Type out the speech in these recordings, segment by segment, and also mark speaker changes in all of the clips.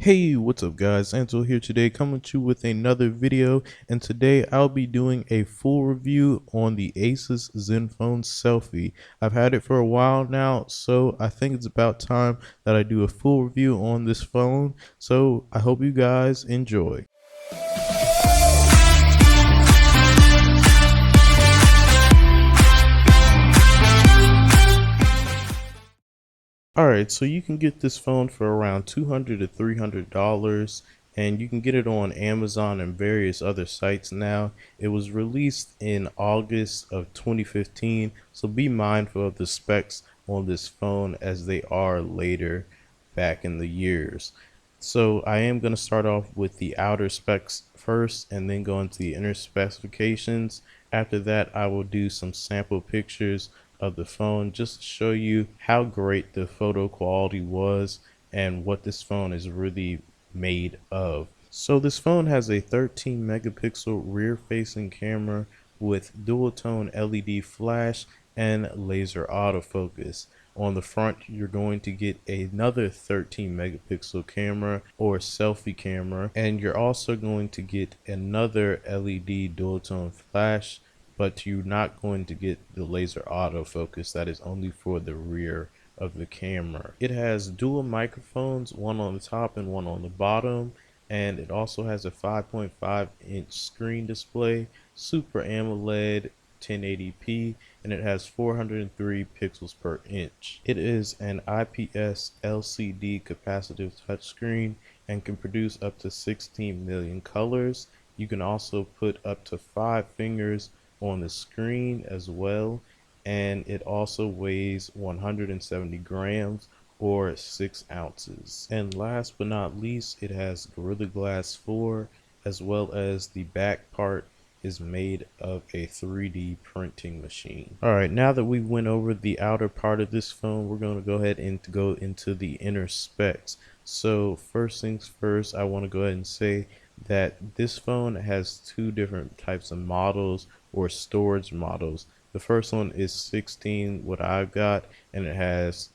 Speaker 1: Hey, what's up guys? Angelo here today, coming to you with another video, and today I'll be doing a full review on the Asus Zenfone Selfie. I've had it for a while now, so I think it's about time that I do a full review on this phone. So I hope you guys enjoy. Alright, so you can get this phone for around $200 to $300, and you can get it on Amazon and various other sites now. It was released in August of 2015, so be mindful of the specs on this phone as they are later back in the years. So I am going to start off with the outer specs first and then go into the inner specifications. After that, I will do some sample pictures of the phone just to show you how great the photo quality was and what this phone is really made of. So this phone has a 13 megapixel rear facing camera with dual tone LED flash and laser autofocus. On the front, you're going to get another 13 megapixel camera or selfie camera, and you're also going to get another LED dual tone flash, but you're not going to get the laser autofocus. That is only for the rear of the camera. It has dual microphones, one on the top and one on the bottom, and it also has a 5.5-inch screen display, Super AMOLED 1080p, and it has 403 pixels per inch. It is an IPS LCD capacitive touchscreen and can produce up to 16 million colors. You can also put up to 5 fingers on the screen as well, and it also weighs 170 grams or 6 ounces. And last but not least, it has Gorilla Glass 4, as well as the back part is made of a 3D printing machine. Alright, now that we went over the outer part of this phone, we're going to go ahead and go into the inner specs. So first things first, I want to go ahead and say that this phone has two different types of models or storage models. The first one is 16, what I've got, and it has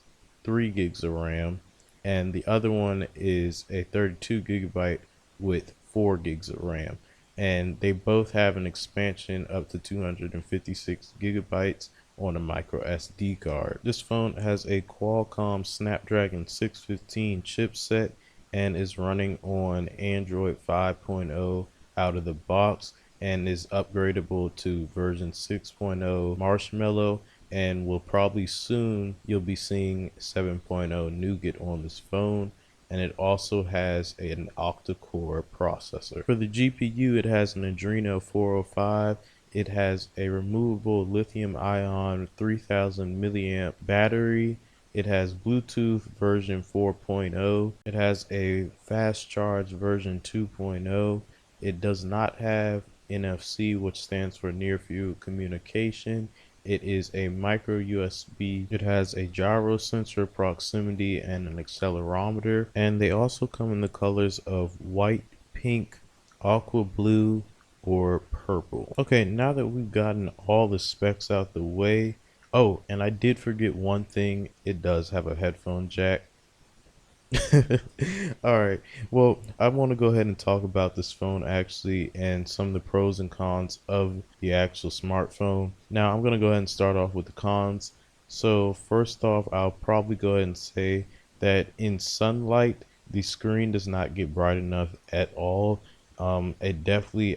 Speaker 1: 3 gigs of RAM, and the other one is a 32 gigabyte with 4 gigs of RAM, and they both have an expansion up to 256 gigabytes on a micro SD card. This phone has a Qualcomm Snapdragon 615 chipset and is running on Android 5.0 out of the box, and is upgradable to version 6.0 Marshmallow, and will probably soon you'll be seeing 7.0 Nougat on this phone. And it also has an octa-core processor. For the GPU, it has an Adreno 405. It has a removable lithium-ion 3000 milliamp battery. It has Bluetooth version 4.0. It has a fast charge version 2.0. It does not have NFC, which stands for near field communication. It is a micro USB. It has a gyro sensor, proximity, and an accelerometer. And they also come in the colors of white, pink, aqua blue, or purple. Okay, now that we've gotten all the specs out the way. Oh, and I did forget one thing. It does have a headphone jack. Alright, well, I want to go ahead and talk about this phone actually and some of the pros and cons of the actual smartphone. Now, I'm going to go ahead and start off with the cons. So, first off, I'll probably go ahead and say that in sunlight, the screen does not get bright enough at all. I definitely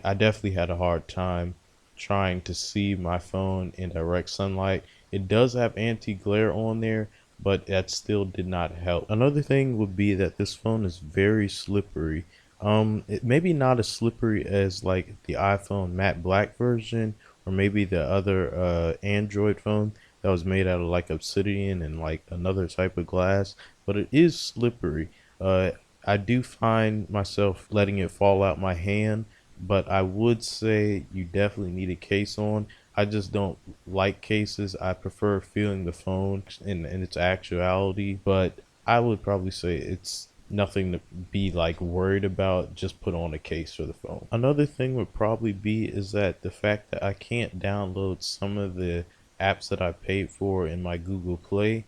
Speaker 1: had a hard time trying to see my phone in direct sunlight. It does have anti-glare on there, but that still did not help. Another thing would be that this phone is very slippery. It maybe not as slippery as like the iPhone matte black version, or maybe the other Android phone that was made out of like obsidian and like another type of glass, but it is slippery. I do find myself letting it fall out my hand, but I would say you definitely need a case on. I just don't like cases. I prefer feeling the phone in its actuality, but I would probably say it's nothing to be like worried about. Just put on a case for the phone. Another thing would probably be is that the fact that I can't download some of the apps that I paid for in my Google Play,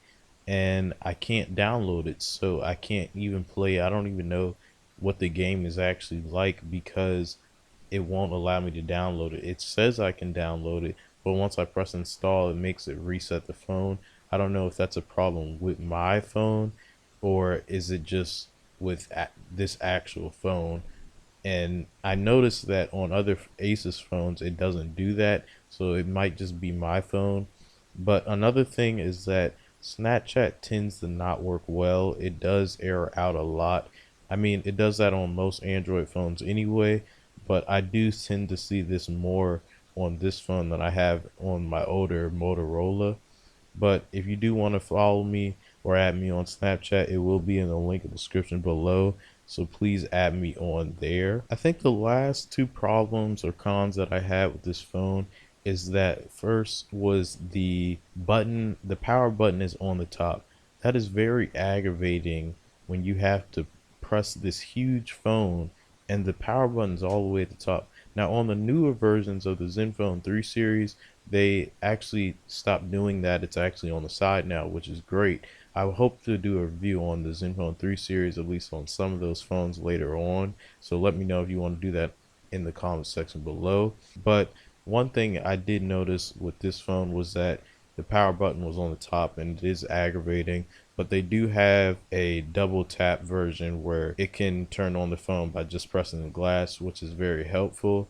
Speaker 1: and I can't download it, so I can't even play. I don't even know what the game is actually like because it won't allow me to download it. It says I can download it, but once I press install, it makes it reset the phone. I don't know if that's a problem with my phone or is it just with this actual phone. And I noticed that on other Asus phones, it doesn't do that. So it might just be my phone. But another thing is that Snapchat tends to not work well. It does error out a lot. I mean, it does that on most Android phones anyway, but I do tend to see this more on this phone than I have on my older Motorola. But if you do want to follow me or add me on Snapchat, it will be in the link in the description below. So please add me on there. I think the last two problems or cons that I had with this phone is that first was the power button is on the top. That is very aggravating when you have to press this huge phone and the power button is all the way at the top. Now on the newer versions of the Zenfone 3 series, they actually stopped doing that. It's actually on the side now, which is great. I hope to do a review on the Zenfone 3 series, at least on some of those phones later on. So let me know if you want to do that in the comment section below. But one thing I did notice with this phone was that the power button was on the top and it is aggravating, but they do have a double tap version where it can turn on the phone by just pressing the glass, which is very helpful.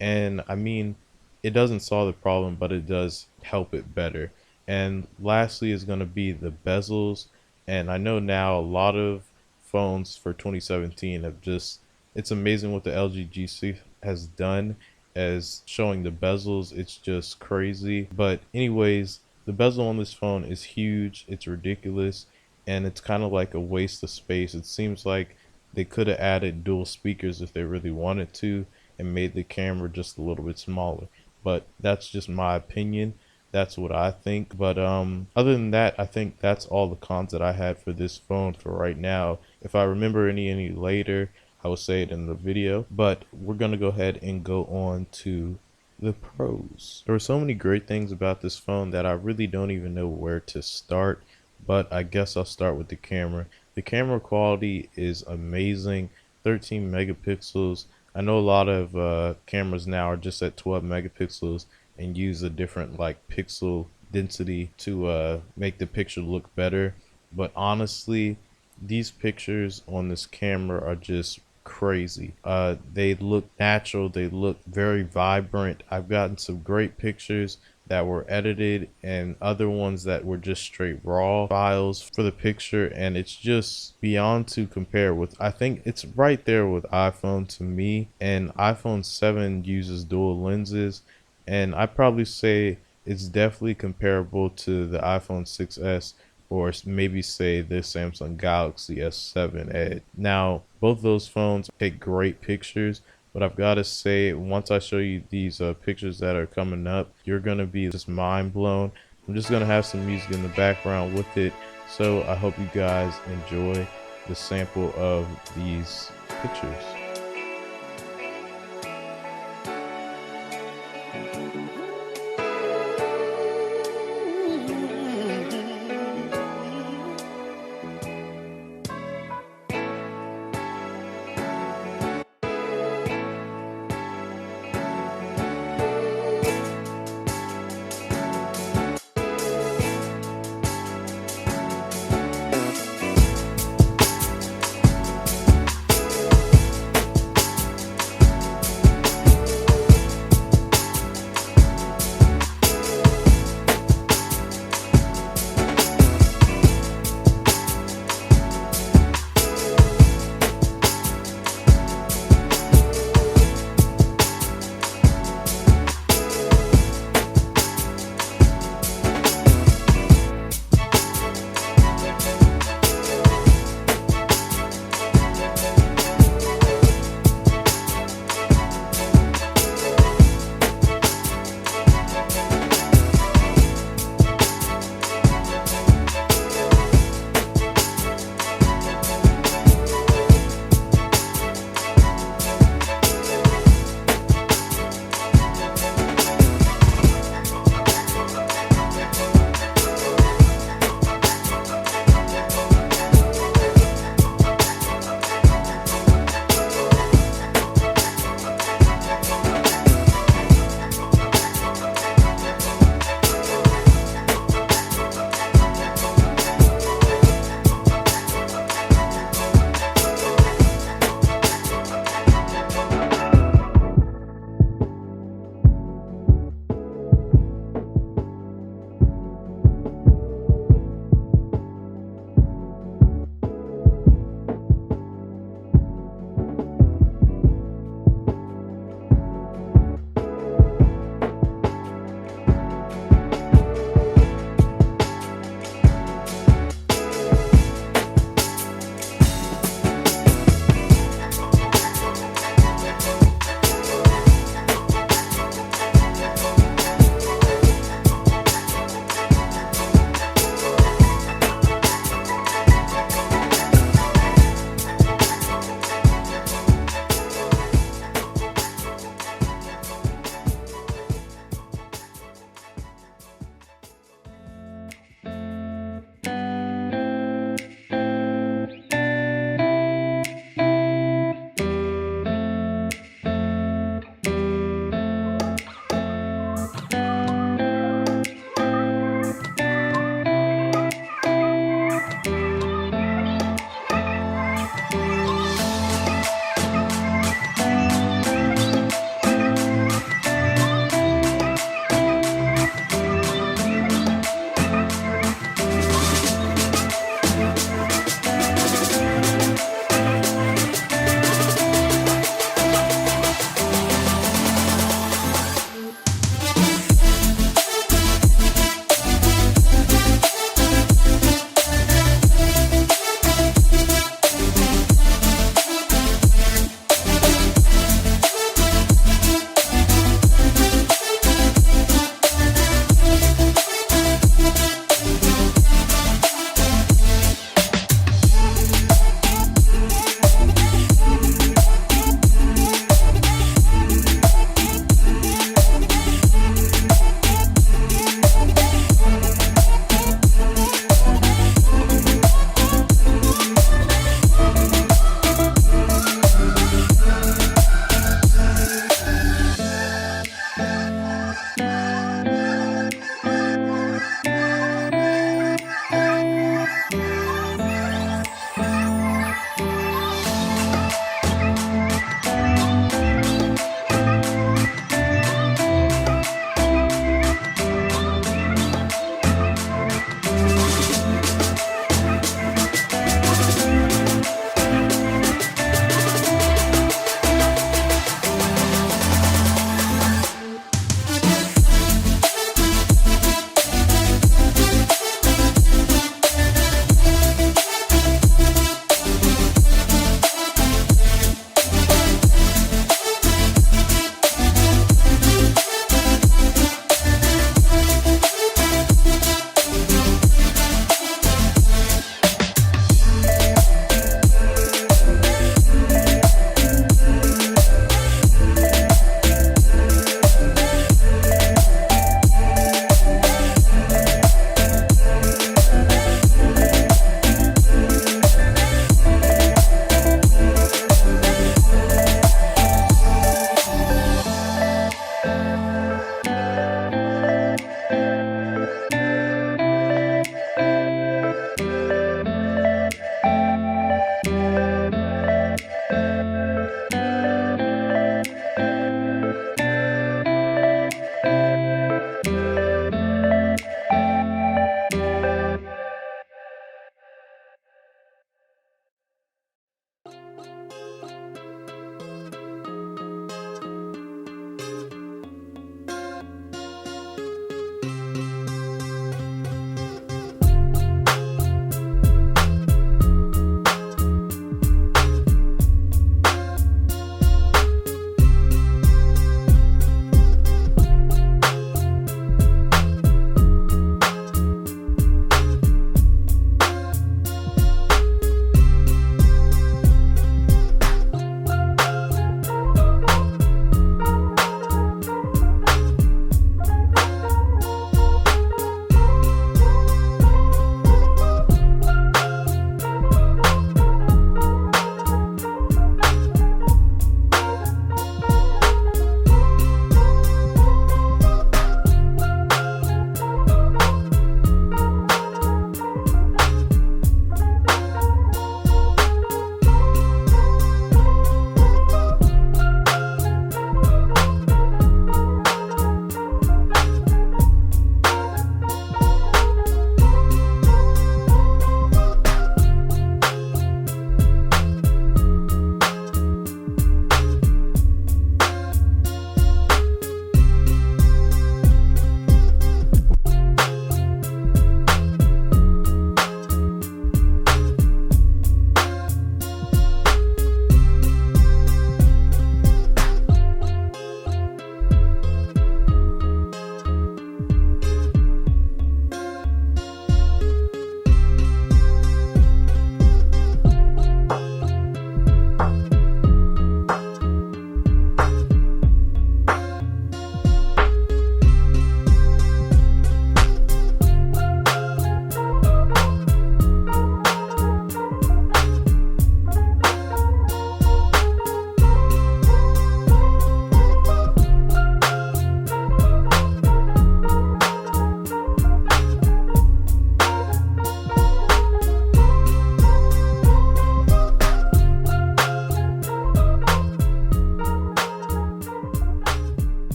Speaker 1: And I mean, it doesn't solve the problem, but it does help it better. And lastly is going to be the bezels. And I know now a lot of phones for 2017 have just, it's amazing what the LG G6 has done as showing the bezels. It's just crazy. But anyways, the bezel on this phone is huge. It's ridiculous. And it's kind of like a waste of space. It seems like they could have added dual speakers if they really wanted to and made the camera just a little bit smaller. But that's just my opinion. That's what I think. But other than that, I think that's all the cons that I had for this phone for right now. If I remember any later, I will say it in the video. But we're gonna go ahead and go on to the pros. There are so many great things about this phone that I really don't even know where to start, but I guess I'll start with the camera. The camera quality is amazing. 13 megapixels. I know a lot of cameras now are just at 12 megapixels and use a different like pixel density to make the picture look better. But honestly, these pictures on this camera are just crazy. They look natural. They look very vibrant. I've gotten some great pictures that were edited and other ones that were just straight raw files for the picture, and it's just beyond to compare with. I think it's right there with iPhone to me, and iPhone 7 uses dual lenses, and I probably say it's definitely comparable to the iPhone 6s or maybe say the Samsung Galaxy S7 Edge. Now, both those phones take great pictures, but I've got to say, once I show you these pictures that are coming up, you're going to be just mind blown. I'm just going to have some music in the background with it. So I hope you guys enjoy the sample of these pictures.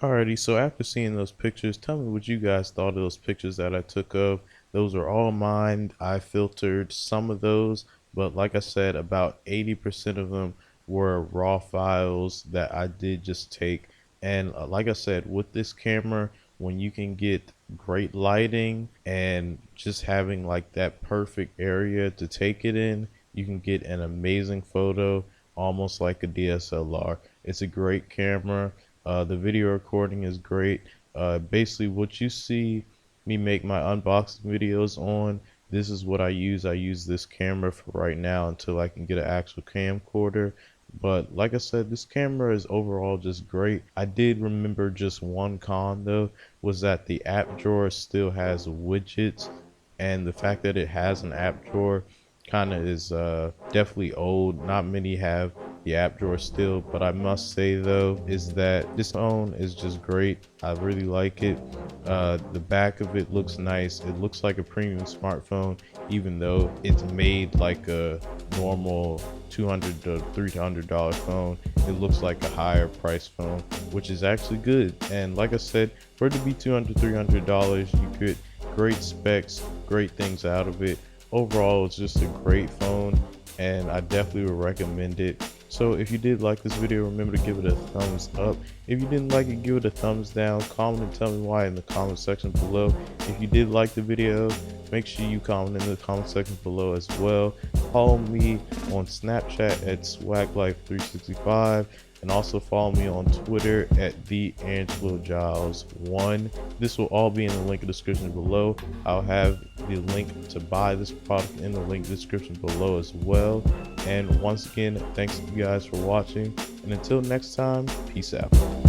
Speaker 1: Alrighty, so after seeing those pictures, tell me what you guys thought of those pictures that I took of. Those are all mine. I filtered some of those, but like I said, about 80% of them were raw files that I did just take. And like I said, with this camera, when you can get great lighting and just having like that perfect area to take it in, you can get an amazing photo, almost like a DSLR. It's a great camera. The video recording is great. Basically, what you see me make my unboxing videos on, this is what I use. I use this camera for right now until I can get an actual camcorder. But like I said, this camera is overall just great. I did remember just one con though, was that the app drawer still has widgets, and the fact that it has an app drawer kind of is definitely old. Not many have the app drawer still, but I must say though is that this phone is just great. I really like it. The back of it looks nice. It looks like a premium smartphone, even though it's made like a normal $200 to $300 phone. It looks like a higher price phone, which is actually good. And like I said, for it to be $200 $300, you get great specs, great things out of it. Overall, it's just a great phone, and I definitely would recommend it. So if you did like this video, remember to give it a thumbs up. If you didn't like it, give it a thumbs down. Comment and tell me why in the comment section below. If you did like the video, make sure you comment in the comment section below as well. Follow me on Snapchat at swaglife365, and also follow me on Twitter at the Angelo Giles1. This will all be in the link in the description below. I'll have the link to buy this product in the link description below as well. And once again, thanks you guys for watching, and until next time, peace out.